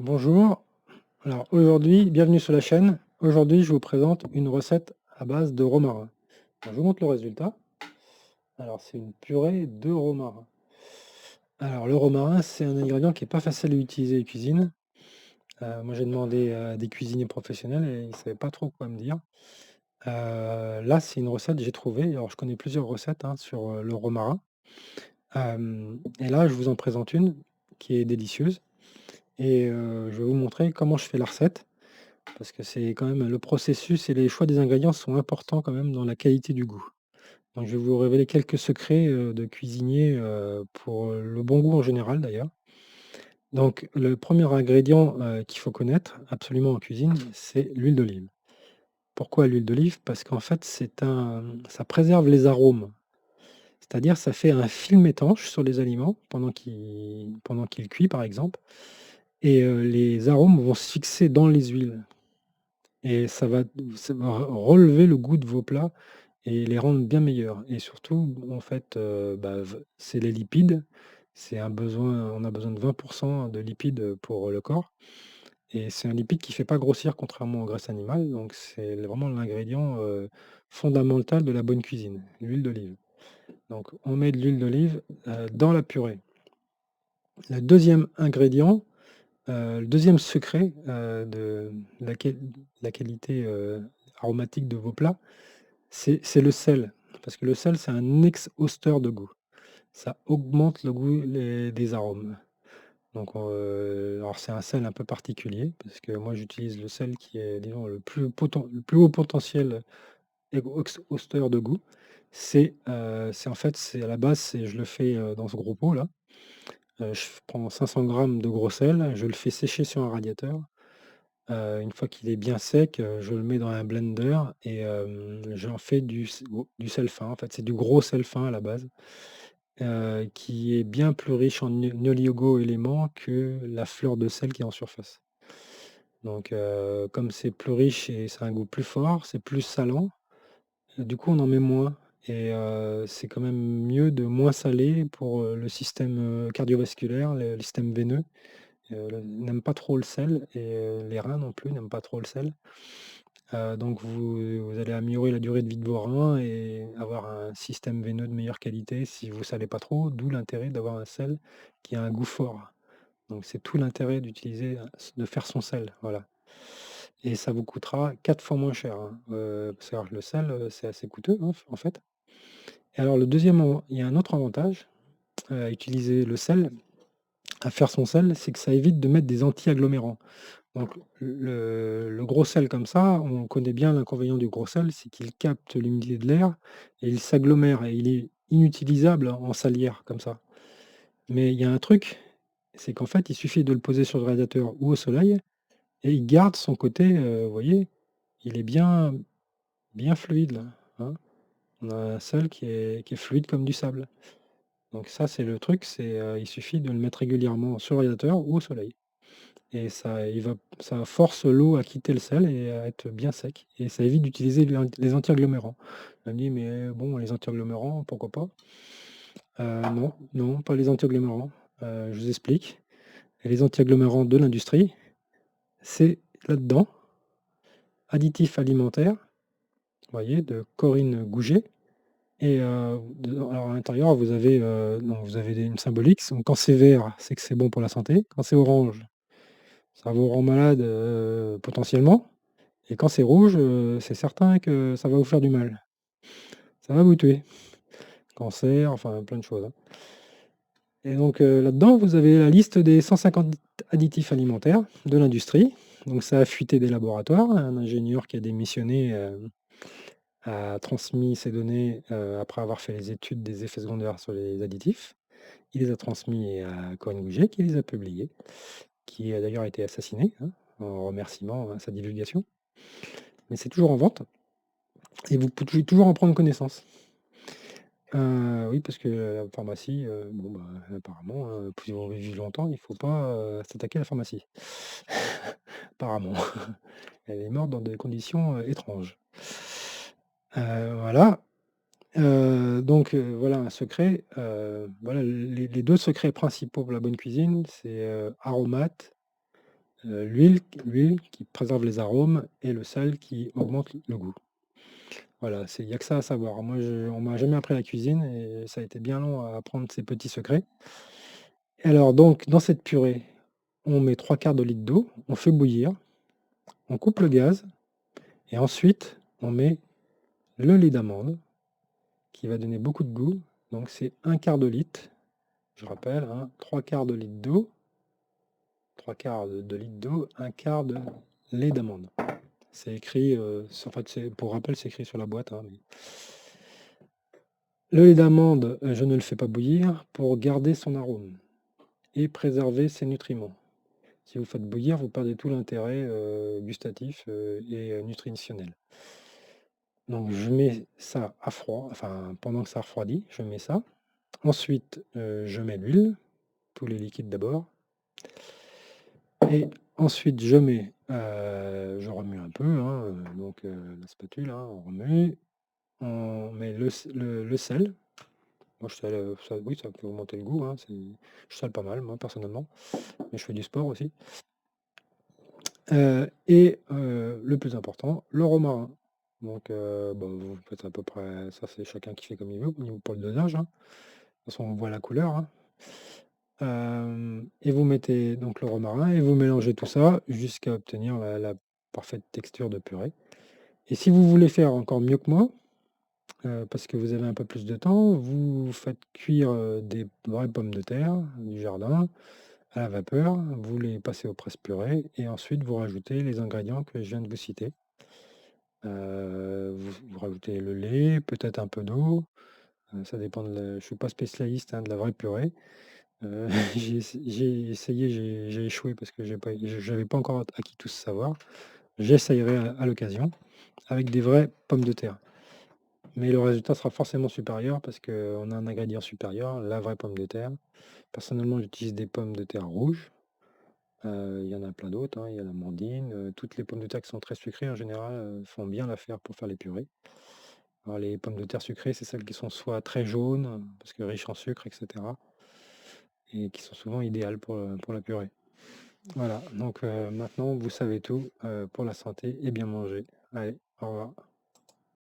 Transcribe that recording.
Bonjour, alors aujourd'hui, bienvenue sur la chaîne. Aujourd'hui, je vous présente une recette à base de romarin. Je vous montre le résultat. Alors, c'est une purée de romarin. Alors, le romarin, c'est un ingrédient qui est pas facile à utiliser en cuisine. Moi, j'ai demandé à des cuisiniers professionnels et ils ne savaient pas trop quoi me dire. Là, c'est une recette que j'ai trouvée. Alors, je connais plusieurs recettes hein, sur le romarin. Et là, je vous en présente une qui est délicieuse. Et je vais vous montrer comment je fais la recette. Parce que c'est quand même le processus et les choix des ingrédients sont importants quand même dans la qualité du goût. Donc je vais vous révéler quelques secrets, de cuisinier, pour, le bon goût en général d'ailleurs. Donc le premier ingrédient, qu'il faut connaître absolument en cuisine, c'est l'huile d'olive. Pourquoi l'huile d'olive? Parce qu'en fait ça préserve les arômes. C'est-à-dire ça fait un film étanche sur les aliments pendant qu'ils cuit par exemple et les arômes vont se fixer dans les huiles. Et ça va relever le goût de vos plats et les rendre bien meilleurs et surtout, en fait, bah, c'est les lipides, on a besoin de 20 de lipides, pour le corps et c'est un lipide qui ne fait pas grossir contrairement aux graisses animales, donc c'est vraiment l'ingrédient, fondamental de la bonne cuisine, l'huile d'olive. Donc on met de l'huile d'olive, dans la purée. Le deuxième ingrédient, le deuxième secret, de la qualité, aromatique de vos plats, c'est le sel. Parce que le sel, c'est un exhausteur de goût. Ça augmente le goût des arômes. Donc, alors c'est un sel un peu particulier, parce que moi j'utilise le sel qui est, disons, le plus haut potentiel exhausteur de goût. C'est en fait, c'est à la base, je le fais dans ce gros pot là. Je prends 500 grammes de gros sel, je le fais sécher sur un radiateur. Une fois qu'il est bien sec, je le mets dans un blender et j'en fais du sel fin. En fait, c'est du gros sel fin à la base, qui est bien plus riche en oligo-éléments que la fleur de sel qui est en surface. Donc comme c'est plus riche et ça a un goût plus fort, c'est plus salant, du coup on en met moins et c'est quand même mieux de moins saler pour, le système, cardiovasculaire, le système veineux. N'aime pas trop le sel et les reins non plus n'aiment pas trop le sel. Donc vous allez améliorer la durée de vie de vos reins et avoir un système veineux de meilleure qualité si vous salez pas trop, d'où l'intérêt d'avoir un sel qui a un goût fort. Donc c'est tout l'intérêt d'utiliser, de faire son sel, voilà. Et ça vous coûtera 4 fois moins cher, hein, parce que alors le sel, c'est assez coûteux, hein, en fait. Et alors il y a un autre avantage, à utiliser le sel, à faire son sel, c'est que ça évite de mettre des anti-agglomérants. Donc le gros sel comme ça, on connaît bien l'inconvénient du gros sel, c'est qu'il capte l'humidité de l'air et il s'agglomère et il est inutilisable en salière comme ça. Mais il y a un truc, c'est qu'en fait, il suffit de le poser sur le radiateur ou au soleil et il garde son côté, vous voyez, il est bien fluide là, hein. On a un sel qui est fluide comme du sable. Donc ça, c'est le truc, il suffit de le mettre régulièrement sur le radiateur ou au soleil. Et ça force l'eau à quitter le sel et à être bien sec et ça évite d'utiliser les anti-agglomérants. Elle me dit: «Mais bon, les anti-agglomérants, pourquoi pas?» Non, non, pas les anti-agglomérants. Je vous explique. Les anti-agglomérants de l'industrie, c'est là-dedans, additifs alimentaires, vous voyez, de Corinne Gouget et alors à l'intérieur, vous avez une symbolique. Donc quand c'est vert, c'est que c'est bon pour la santé. Quand c'est orange, ça vous rend malade, potentiellement. Et quand c'est rouge, c'est certain que ça va vous faire du mal. Ça va vous tuer. Cancer, enfin plein de choses, hein. Et donc, là-dedans, vous avez la liste des 150 additifs alimentaires de l'industrie. Donc ça a fuité des laboratoires. Un ingénieur qui a démissionné, a transmis ces données, après avoir fait les études des effets secondaires sur les additifs. Il les a transmis à Corinne Gouget qui les a publiés, qui a d'ailleurs été assassiné, hein, en remerciement à sa divulgation. Mais c'est toujours en vente et vous pouvez toujours en prendre connaissance. Oui, parce que la pharmacie, bon, bah, apparemment, pour vivre longtemps, il faut pas, s'attaquer à la pharmacie. Apparemment. Elle est morte dans des conditions, étranges. Voilà, donc voilà un secret, voilà les 2 secrets principaux pour la bonne cuisine, c'est, aromates, l'huile qui préserve les arômes et le sel qui augmente le goût. Voilà, il y a que ça à savoir. Moi, on m'a jamais appris la cuisine et ça a été bien long à apprendre ces petits secrets. Et alors donc dans cette purée, on met 3/4 de litre d'eau, on fait bouillir, on coupe le gaz et ensuite on met le lait d'amande qui va donner beaucoup de goût. Donc c'est 1/4 de litre, je rappelle, hein, 3/4 de litre d'eau, 3/4 de litre d'eau, 1/4 de lait d'amande. C'est écrit, en fait, pour rappel, c'est écrit sur la boîte, hein, le lait d'amande, je ne le fais pas bouillir pour garder son arôme et préserver ses nutriments. Si vous le faites bouillir, vous perdez tout l'intérêt gustatif et nutritionnel. Donc je mets ça à froid, enfin pendant que ça refroidit, je mets ça. Ensuite, je mets l'huile, tous les liquides d'abord. Et ensuite je remue un peu, hein, donc la spatule, hein, on remue. On met le sel. Moi, oui, ça peut augmenter le goût, hein, je sale pas mal, moi, personnellement, mais je fais du sport aussi. Et le plus important, le romarin. Donc, bah, vous faites à peu près, ça c'est chacun qui fait comme il veut, au niveau pour le dosage, hein. De toute façon, on voit la couleur, hein. Et vous mettez donc le romarin et vous mélangez tout ça jusqu'à obtenir la parfaite texture de purée. Et si vous voulez faire encore mieux que moi, parce que vous avez un peu plus de temps, vous faites cuire, des vraies pommes de terre du jardin à la vapeur, vous les passez au presse-purée et ensuite vous rajoutez les ingrédients que je viens de vous citer. Vous rajoutez le lait, peut-être un peu d'eau, ça dépend je suis pas spécialiste, hein, de la vraie purée. Heu, j'ai essayé, j'ai échoué parce que j'avais pas encore acquis tout ce savoir. J'essayerai à l'occasion avec des vraies pommes de terre. Mais le résultat sera forcément supérieur parce qu'on a un ingrédient supérieur, la vraie pomme de terre. Personnellement, j'utilise des pommes de terre rouges. Il y en a plein d'autres, hein, il y a l'amandine, toutes les pommes de terre qui sont très sucrées en général, font bien l'affaire pour faire les purées. Alors les pommes de terre sucrées, c'est celles qui sont soit très jaunes, parce que riches en sucre et cetera et qui sont souvent idéales pour la purée. Voilà, donc maintenant vous savez tout, pour la santé et bien manger. Allez, au revoir.